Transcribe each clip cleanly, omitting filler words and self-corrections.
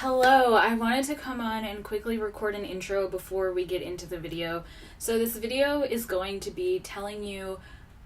Hello, I wanted to come on and quickly record an intro before we get into the video. So this video is going to be telling you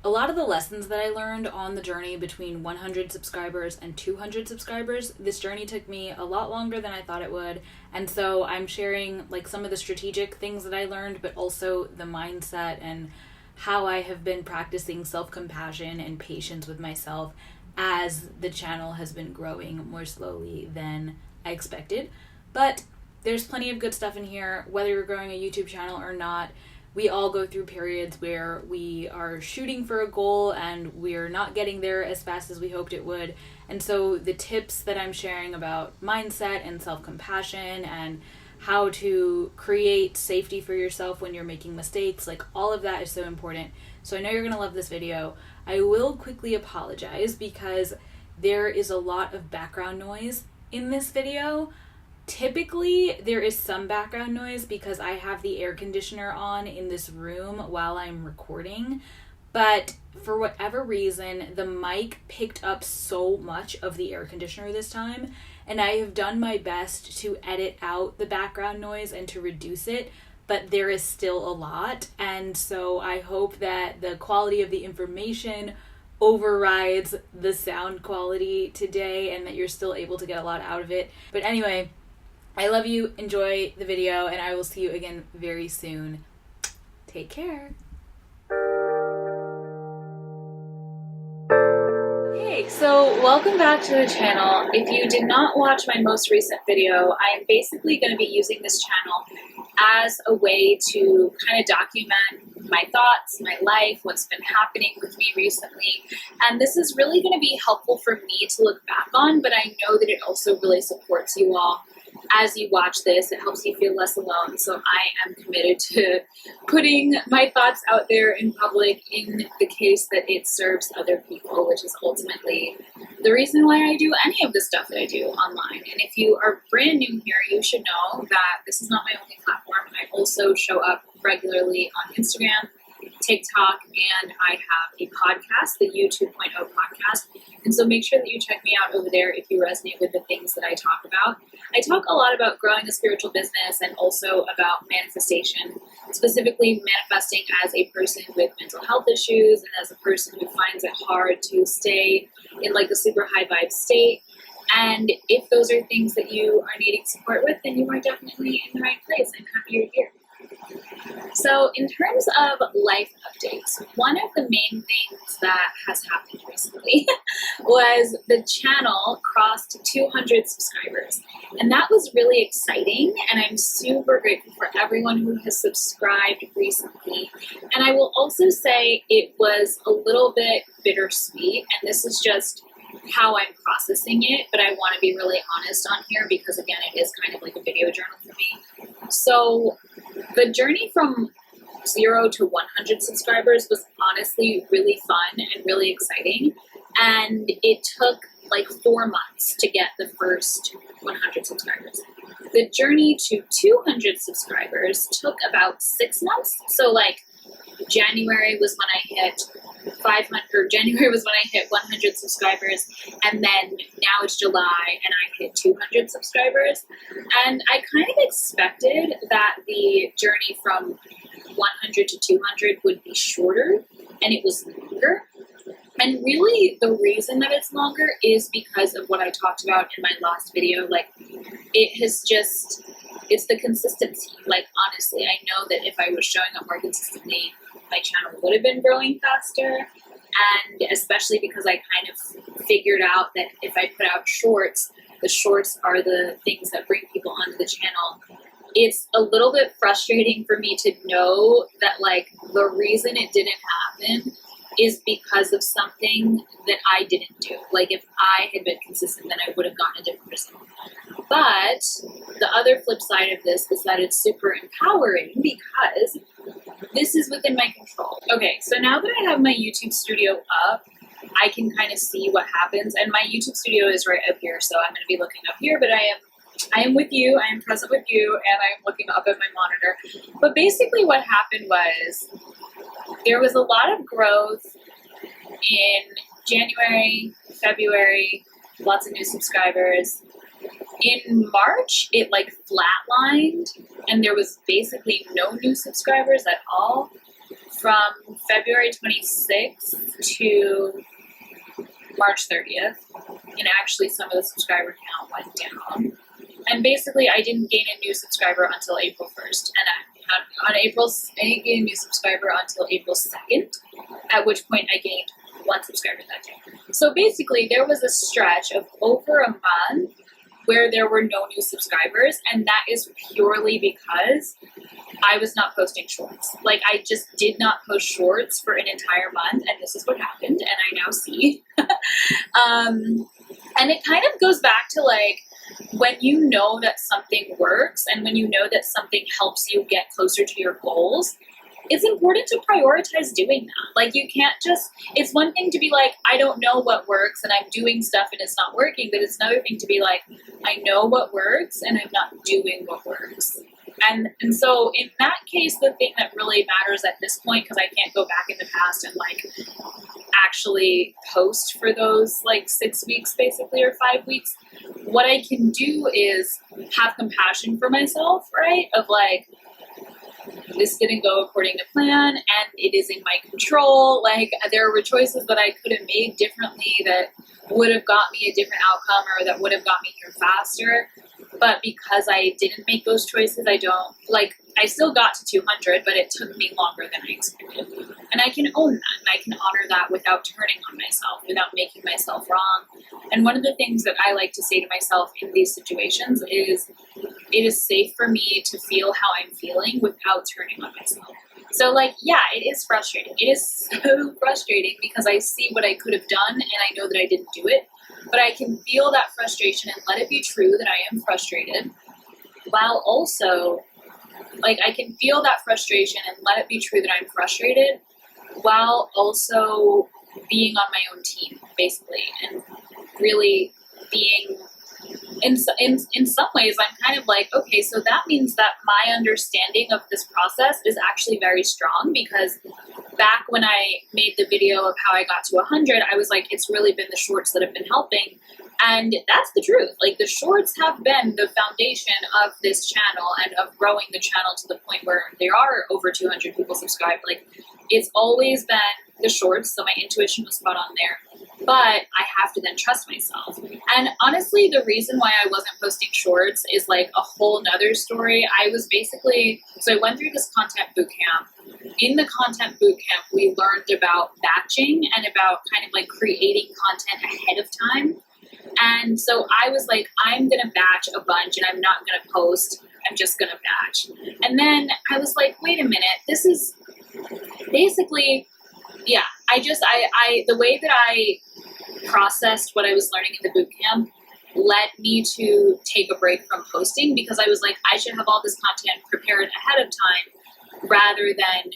a lot of the lessons that I learned on the journey between 100 subscribers and 200 subscribers. This journey took me a lot longer than I thought it would, and so I'm sharing some of the strategic things that I learned, but also the mindset and how I have been practicing self-compassion and patience with myself as the channel has been growing more slowly than I expected. But there's plenty of good stuff in here. Whether you're growing a YouTube channel or not, we all go through periods where we are shooting for a goal and we're not getting there as fast as we hoped it would. And so the tips that I'm sharing about mindset and self-compassion and how to create safety for yourself when you're making mistakes, all of that is so important. So I know you're gonna love this video. I will quickly apologize because there is a lot of background noise in this video. Typically there is some background noise because I have the air conditioner on in this room while I'm recording, but for whatever reason the mic picked up so much of the air conditioner this time, and I have done my best to edit out the background noise and to reduce it, but there is still a lot. And so I hope that the quality of the information overrides the sound quality today and that you're still able to get a lot out of it. But anyway, I love you, enjoy the video, and I will see you again very soon. Take care. Hey, so welcome back to the channel. If you did not watch my most recent video, I am basically going to be using this channel as a way to kind of document my thoughts, my life, what's been happening with me recently. And this is really going to be helpful for me to look back on, but I know that it also really supports you all as you watch this. It helps you feel less alone. So I am committed to putting my thoughts out there in public in the case that it serves other people, which is ultimately the reason why I do any of the stuff that I do online. And if you are brand new here, you should know that this is not my only platform. I also show up regularly on Instagram, TikTok, and I have a podcast, the U 2.0 podcast. And so make sure that you check me out over there if you resonate with the things that I talk about. I talk a lot about growing a spiritual business and also about manifestation, specifically manifesting as a person with mental health issues and as a person who finds it hard to stay in a super high vibe state. And if those are things that you are needing support with, then you are definitely in the right place. I'm happy you're here. So in terms of life updates, one of the main things that has happened recently was the channel crossed 200 subscribers. And that was really exciting, and I'm super grateful for everyone who has subscribed recently. And I will also say it was a little bit bittersweet, and this is just how I'm processing it, but I want to be really honest on here because, again, it is kind of like a video journal for me. So the journey from 0 to 100 subscribers was honestly really fun and really exciting, and it took 4 months to get the first 100 subscribers. The journey to 200 subscribers took about 6 months. So January was when I hit 500, January was when I hit 100 subscribers, and then now it's July and I hit 200 subscribers. And I kind of expected that the journey from 100 to 200 would be shorter, and it was longer. And really the reason that it's longer is because of what I talked about in my last video. It's the consistency. Honestly, I know that if I was showing up more consistently, my channel would have been growing faster. And especially because I kind of figured out that if I put out shorts, the shorts are the things that bring people onto the channel. It's a little bit frustrating for me to know that the reason it didn't happen is because of something that I didn't do. If I had been consistent, then I would have gotten a different result. But the other flip side of this is that it's super empowering because this is within my control. Okay, so now that I have my YouTube studio up, I can kind of see what happens. And my YouTube studio is right up here, so I'm going to be looking up here, but I am with you, I am present with you, and I am looking up at my monitor. But basically what happened was there was a lot of growth in January, February, lots of new subscribers. In March, it like flatlined and there was basically no new subscribers at all from February 26th to March 30th. And actually some of the subscriber count went down. And basically I didn't gain a new subscriber until April 1st. And I didn't gain a new subscriber until April 2nd, at which point I gained 1 subscriber that day. So basically there was a stretch of over a month where there were no new subscribers, and that is purely because I was not posting shorts. Like, I just did not post shorts for an entire month, and this is what happened, and I now see. And it kind of goes back to, like, when you know that something works and when you know that something helps you get closer to your goals, it's important to prioritize doing that. Like, you can't just, it's one thing to be like, I don't know what works and I'm doing stuff and it's not working, but it's another thing to be like, I know what works and I'm not doing what works. And so in that case, the thing that really matters at this point, because I can't go back in the past and like actually post for those like 6 weeks basically, or 5 weeks, what I can do is have compassion for myself, right? Of like, this didn't go according to plan and it is in my control. Like, there were choices that I could have made differently that would have got me a different outcome or that would have got me here faster. But because I didn't make those choices, I still got to 200, but it took me longer than I expected. And I can own that and I can honor that without turning on myself, without making myself wrong. And one of the things that I like to say to myself in these situations is, it is safe for me to feel how I'm feeling without turning on myself. So like, yeah, it is frustrating. It is so frustrating because I see what I could have done and I know that I didn't do it. But I can feel that frustration and let it be true that I am frustrated, while also, like, I can feel that frustration and let it be true that I'm frustrated, while also being on my own team, basically, and really being, in some ways, I'm kind of like, okay, so that means that my understanding of this process is actually very strong, because back when I made the video of how I got to 100, I was like, it's really been the shorts that have been helping. And that's the truth. Like, the shorts have been the foundation of this channel and of growing the channel to the point where there are over 200 people subscribed. Like, it's always been the shorts, so my intuition was spot on there. But I have to then trust myself. And honestly, the reason why I wasn't posting shorts is like a whole nother story. I was basically, so I went through this content bootcamp. In the content bootcamp, we learned about batching and about kind of like creating content ahead of time. And so I was like, I'm going to batch a bunch and I'm not going to post. I'm just going to batch. And then I was like, wait a minute, this is basically, yeah, the way that I processed what I was learning in the bootcamp led me to take a break from posting, because I was like, I should have all this content prepared ahead of time rather than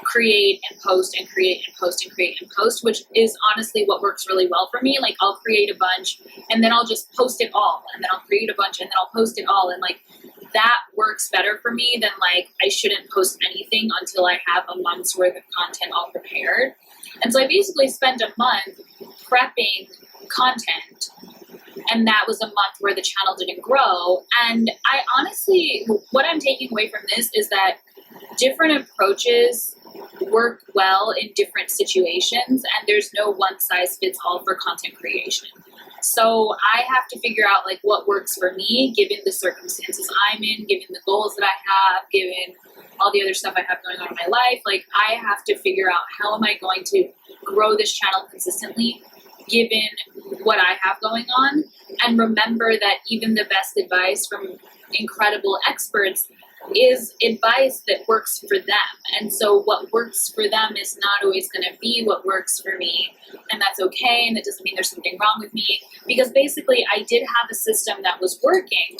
create and post and create and post and create and post, which is honestly what works really well for me. Like, I'll create a bunch and then I'll just post it all, and then I'll create a bunch and then I'll post it all. And like, that works better for me than like, I shouldn't post anything until I have a month's worth of content all prepared. And so I basically spent a month prepping content, and that was a month where the channel didn't grow. And I honestly, what I'm taking away from this is that different approaches work well in different situations, and there's no one size fits all for content creation. So I have to figure out like what works for me, given the circumstances I'm in, given the goals that I have, given all the other stuff I have going on in my life. Like, I have to figure out, how am I going to grow this channel consistently given what I have going on? And remember that even the best advice from incredible experts is advice that works for them. And so what works for them is not always going to be what works for me. And that's okay. And it doesn't mean there's something wrong with me, because basically I did have a system that was working.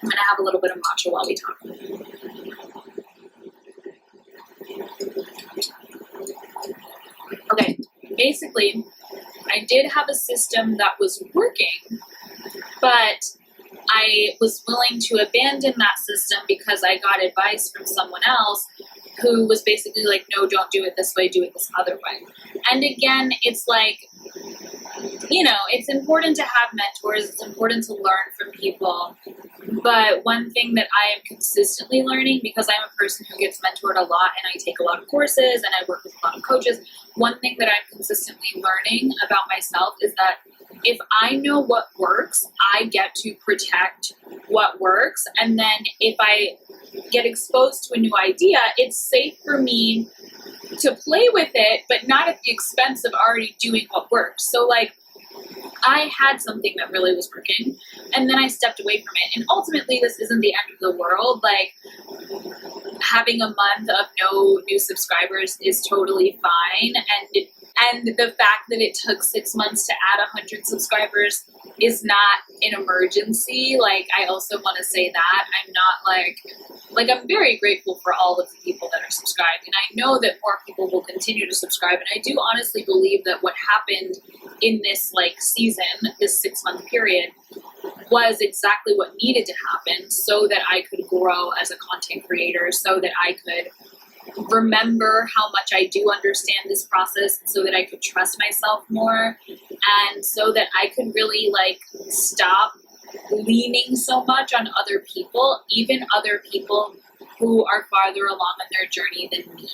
I'm going to have a little bit of matcha while we talk. Okay, basically, I did have a system that was working, but I was willing to abandon that system because I got advice from someone else who was basically like, no, don't do it this way, do it this other way. And again, it's like, you know, it's important to have mentors, it's important to learn from people. But one thing that I am consistently learning, because I'm a person who gets mentored a lot and I take a lot of courses and I work with a lot of coaches, one thing that I'm consistently learning about myself is that if I know what works, I get to protect what works. And then if I get exposed to a new idea, it's safe for me to play with it, but not at the expense of already doing what works. So like, I had something that really was working, and then I stepped away from it. And ultimately, this isn't the end of the world. Like, having a month of no new subscribers is totally fine. And the fact that it took 6 months to add 100 subscribers is not an emergency. Like, I also want to say that I'm not I'm very grateful for all of the people that are subscribed. And I know that more people will continue to subscribe. And I do honestly believe that what happened in this season, this 6-month period, was exactly what needed to happen so that I could grow as a content creator, so that I could remember how much I do understand this process, so that I could trust myself more, and so that I could really stop leaning so much on other people, even other people who are farther along on their journey than me.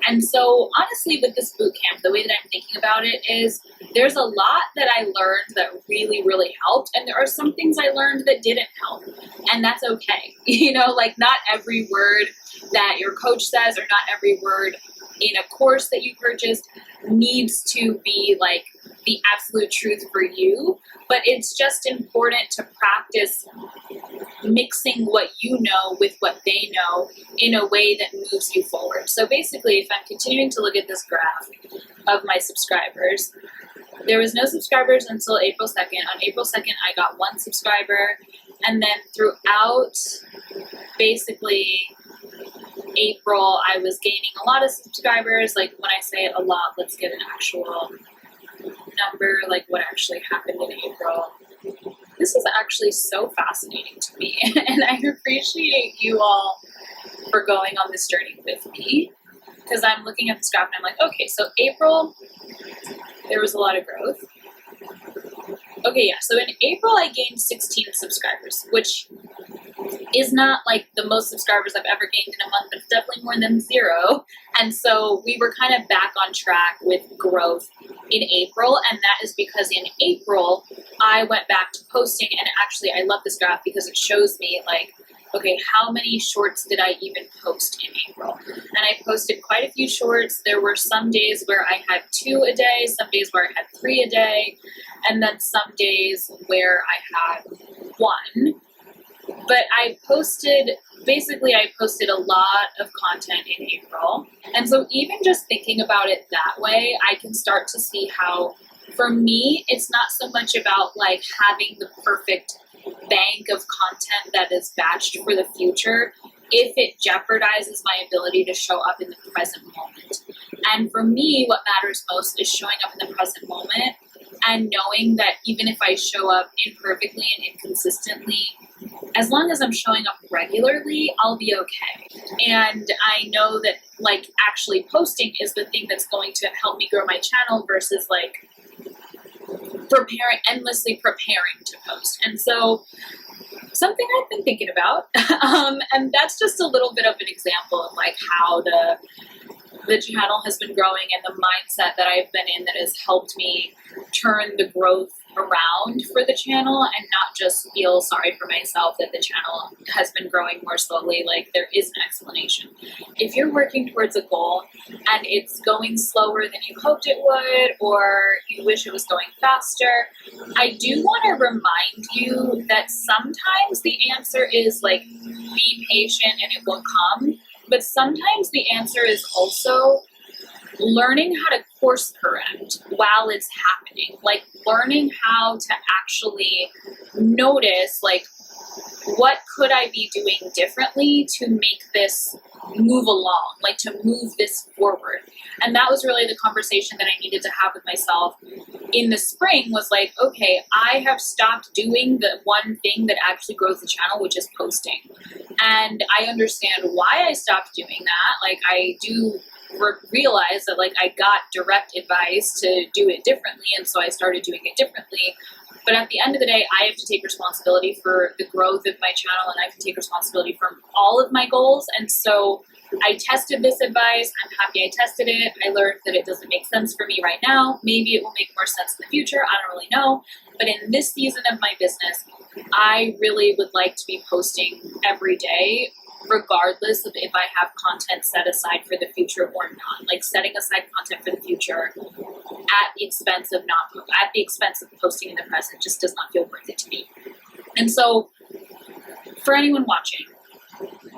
And so honestly, with this boot camp, the way that I'm thinking about it is there's a lot that I learned that really, really helped. And there are some things I learned that didn't help. And that's okay. Not every word that your coach says or not every word in a course that you purchased needs to be the absolute truth for you. But it's just important to practice mixing what you know with what they know in a way that moves you forward. So basically, if I'm continuing to look at this graph of my subscribers, there was no subscribers until April 2nd. On April 2nd, I got 1 subscriber. And then throughout basically April, I was gaining a lot of subscribers. When I say a lot, let's get an actual number, what actually happened in April. This is actually so fascinating to me, and I appreciate you all for going on this journey with me, because I'm looking at this graph and I'm like, okay, so April, there was a lot of growth. Okay, yeah, so in April I gained 16 subscribers, which is not the most subscribers I've ever gained in a month, but it's definitely more than 0. And so we were kind of back on track with growth in April, and that is because in April I went back to posting, and actually I love this graph because it shows me okay, how many shorts did I even post in April? And I posted quite a few shorts. There were some days where I had 2 a day, some days where I had 3 a day, and then some days where I had 1. But I posted a lot of content in April. And so even just thinking about it that way, I can start to see how, for me, it's not so much about having the perfect bank of content that is batched for the future if it jeopardizes my ability to show up in the present moment. And for me, what matters most is showing up in the present moment and knowing that even if I show up imperfectly and inconsistently, as long as I'm showing up regularly, I'll be okay. And I know that actually posting is the thing that's going to help me grow my channel versus endlessly preparing to post. And so something I've been thinking about, and that's just a little bit of an example of how the channel has been growing and the mindset that I've been in that has helped me turn the growth around for the channel and not just feel sorry for myself that the channel has been growing more slowly. There is an explanation. If you're working towards a goal and it's going slower than you hoped it would, or you wish it was going faster, I do want to remind you that sometimes the answer is be patient and it will come. But sometimes the answer is also learning how to course correct while it's happening. Learning how to actually notice, what could I be doing differently to make this move along, to move this forward. And that was really the conversation that I needed to have with myself in the spring was okay, I have stopped doing the one thing that actually grows the channel, which is posting. And I understand why I stopped doing that. I do realized that like I got direct advice to do it differently, and so I started doing it differently. But at the end of the day, I have to take responsibility for the growth of my channel, and I have to take responsibility for all of my goals. And so I tested this advice. I'm happy I tested it. I learned that it doesn't make sense for me right now. Maybe it will make more sense in the future. I don't really know. But in this season of my business, I really would like to be posting every day, regardless of if I have content set aside for the future or not. Like setting aside content for the future at the expense of posting in the present just does not feel worth it to me. And so for anyone watching,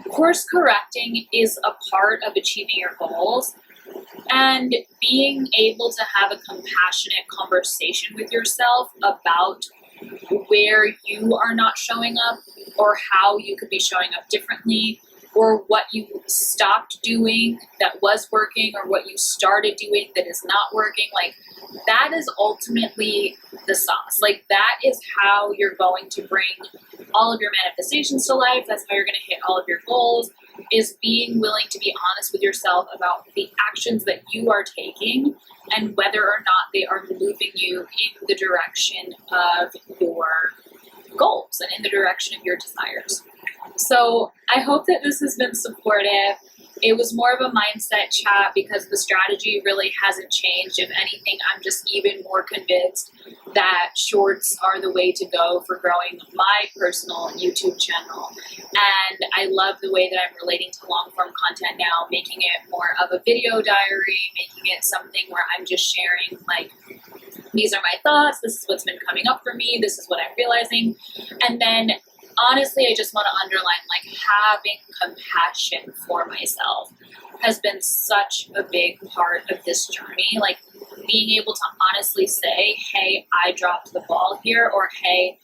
course correcting is a part of achieving your goals, and being able to have a compassionate conversation with yourself about where you are not showing up, or how you could be showing up differently, or what you stopped doing that was working, or what you started doing that is not working. Like, that is ultimately the sauce. Like, that is how you're going to bring all of your manifestations to life. That's how you're going to hit all of your goals, is being willing to be honest with yourself about the actions that you are taking and whether or not they are moving you in the direction of your goals and in the direction of your desires. So I hope that this has been supportive. It was more of a mindset chat because the strategy really hasn't changed. If anything, I'm just even more convinced that shorts are the way to go for growing my personal YouTube channel. And I love the way that I'm relating to long form content now, making it more of a video diary, making it something where I'm just sharing, like, these are my thoughts, this is what's been coming up for me, this is what I'm realizing. And then honestly, I just want to underline, like, having compassion for myself has been such a big part of this journey. Like, being able to honestly say, hey, I dropped the ball here, or hey,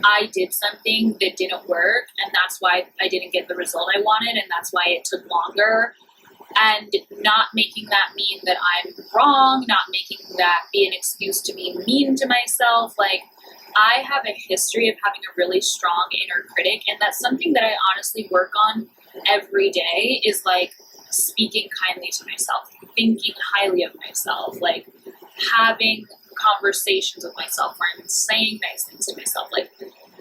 I did something that didn't work, and that's why I didn't get the result I wanted, and that's why it took longer. And not making that mean that I'm wrong, not making that be an excuse to be mean to myself. Like, I have a history of having a really strong inner critic, and that's something that I honestly work on every day, is like speaking kindly to myself, thinking highly of myself, like having conversations with myself where I'm saying nice things to myself. Like,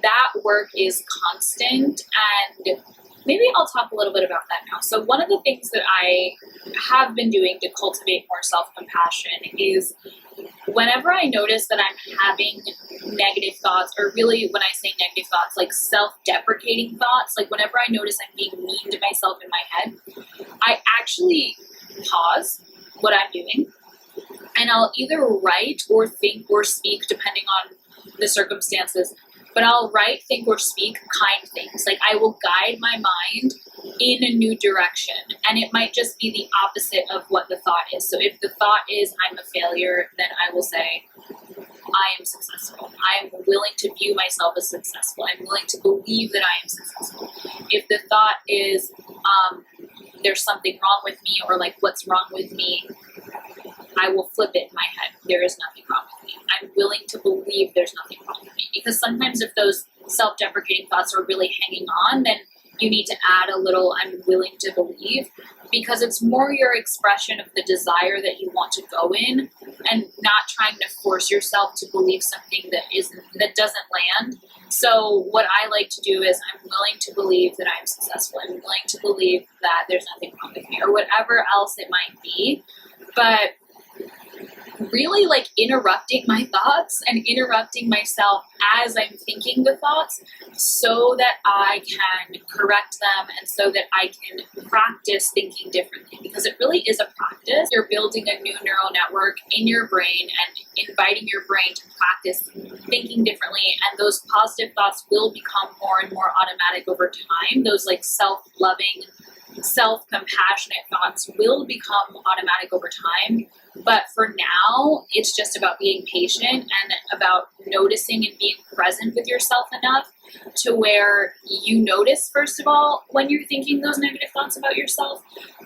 that work is constant, and maybe I'll talk a little bit about that now. So one of the things that I have been doing to cultivate more self-compassion is whenever I notice that I'm having negative thoughts, or really when I say negative thoughts, like self-deprecating thoughts, like whenever I notice I'm being mean to myself in my head, I actually pause what I'm doing, and I'll either write or think or speak, depending on the circumstances, but I'll write, think, or speak kind things. Like, I will guide my mind in a new direction, and it might just be the opposite of what the thought is. So if the thought is I'm a failure, then I will say I am successful. I'm willing to view myself as successful. I'm willing to believe that I am successful. If the thought is there's something wrong with me, or like, what's wrong with me, I will flip it in my head. There is nothing wrong with me. I'm willing to believe there's nothing wrong with me. Because sometimes if those self-deprecating thoughts are really hanging on, then you need to add a little I'm willing to believe, because it's more your expression of the desire that you want to go in, and not trying to force yourself to believe something that doesn't land. So what I like to do is I'm willing to believe that I'm successful. I'm willing to believe that there's nothing wrong with me, or whatever else it might be. But really, like, interrupting my thoughts and interrupting myself as I'm thinking the thoughts, so that I can correct them and so that I can practice thinking differently, because it really is a practice. You're building a new neural network in your brain and inviting your brain to practice thinking differently, and those positive thoughts will become more and more automatic over time. Those, like, self-loving, self-compassionate thoughts will become automatic over time. But for now, it's just about being patient and about noticing and being present with yourself enough to where you notice, first of all, when you're thinking those negative thoughts about yourself,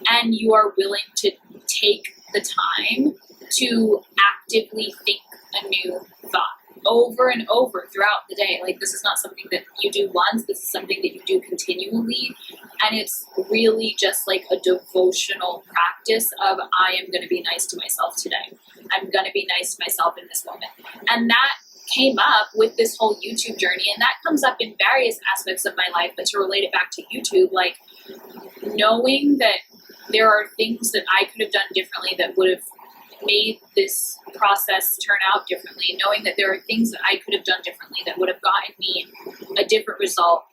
and you are willing to take the time to actively think a new thought. over and over throughout the day. Like, this is not something that you do once, this is something that you do continually, and it's really just like a devotional practice of, I am going to be nice to myself today. I'm going to be nice to myself in this moment. And that came up with this whole YouTube journey, and that comes up in various aspects of my life. But to relate it back to YouTube, like knowing that there are things that I could have done differently that would have made this process turn out differently, knowing that there are things that I could have done differently that would have gotten me a different result,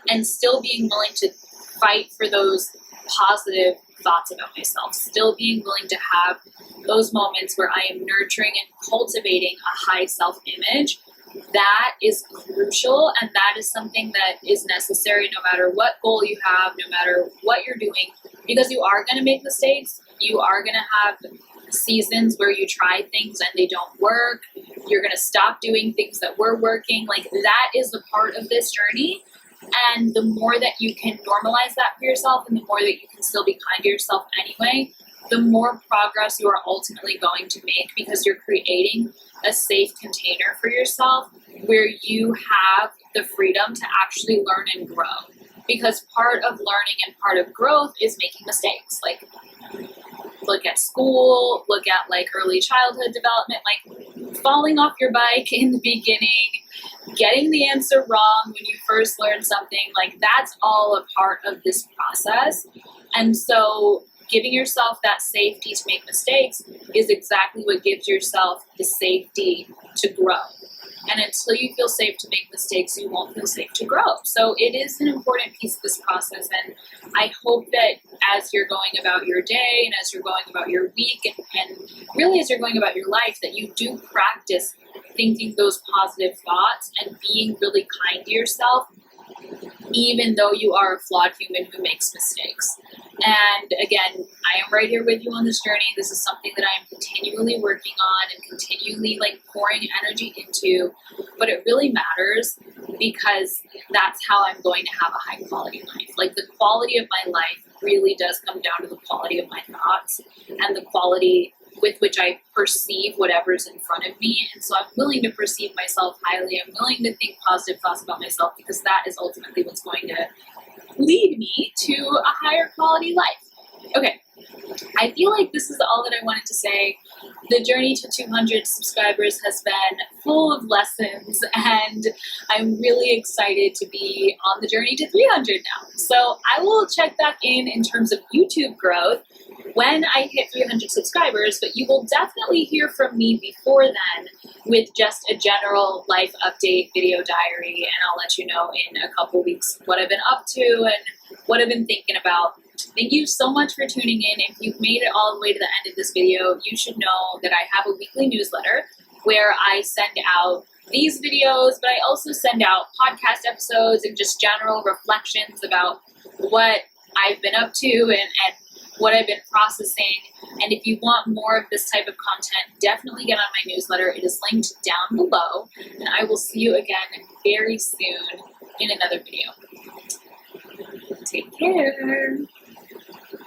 and still being willing to fight for those positive thoughts about myself, still being willing to have those moments where I am nurturing and cultivating a high self-image. That is crucial, and that is something that is necessary no matter what goal you have, no matter what you're doing, because you are going to make mistakes. You are going to have seasons where you try things and they don't work. You're going to stop doing things that were working. Like, that is a part of this journey. And the more that you can normalize that for yourself, and the more that you can still be kind to yourself anyway, the more progress you are ultimately going to make, because you're creating a safe container for yourself where you have the freedom to actually learn and grow. Because part of learning and part of growth is making mistakes. Like, look at school, look at like early childhood development, like falling off your bike in the beginning, getting the answer wrong when you first learned something. Like, that's all a part of this process. And so giving yourself that safety to make mistakes is exactly what gives yourself the safety to grow. And until you feel safe to make mistakes, you won't feel safe to grow. So it is an important piece of this process. And I hope that as you're going about your day, and as you're going about your week, and really as you're going about your life, that you do practice thinking those positive thoughts and being really kind to yourself, even though you are a flawed human who makes mistakes. And again, I am right here with you on this journey. This is something that I am continually working on and continually like pouring energy into, but it really matters because that's how I'm going to have a high quality life. Like, the quality of my life really does come down to the quality of my thoughts and the quality with which I perceive whatever's in front of me. And so I'm willing to perceive myself highly. I'm willing to think positive thoughts about myself, because that is ultimately what's going to lead me to a higher quality life. Okay, I feel like this is all that I wanted to say. The journey to 200 subscribers has been full of lessons, and I'm really excited to be on the journey to 300 now. So I will check back in terms of YouTube growth when I hit 300 subscribers, but you will definitely hear from me before then with just a general life update video diary, and I'll let you know in a couple weeks what I've been up to and what I've been thinking about. Thank you so much for tuning in. If you've made it all the way to the end of this video, you should know that I have a weekly newsletter where I send out these videos, but I also send out podcast episodes and just general reflections about what I've been up to and what I've been processing. And if you want more of this type of content, definitely get on my newsletter. It is linked down below, and I will see you again very soon in another video. Take care.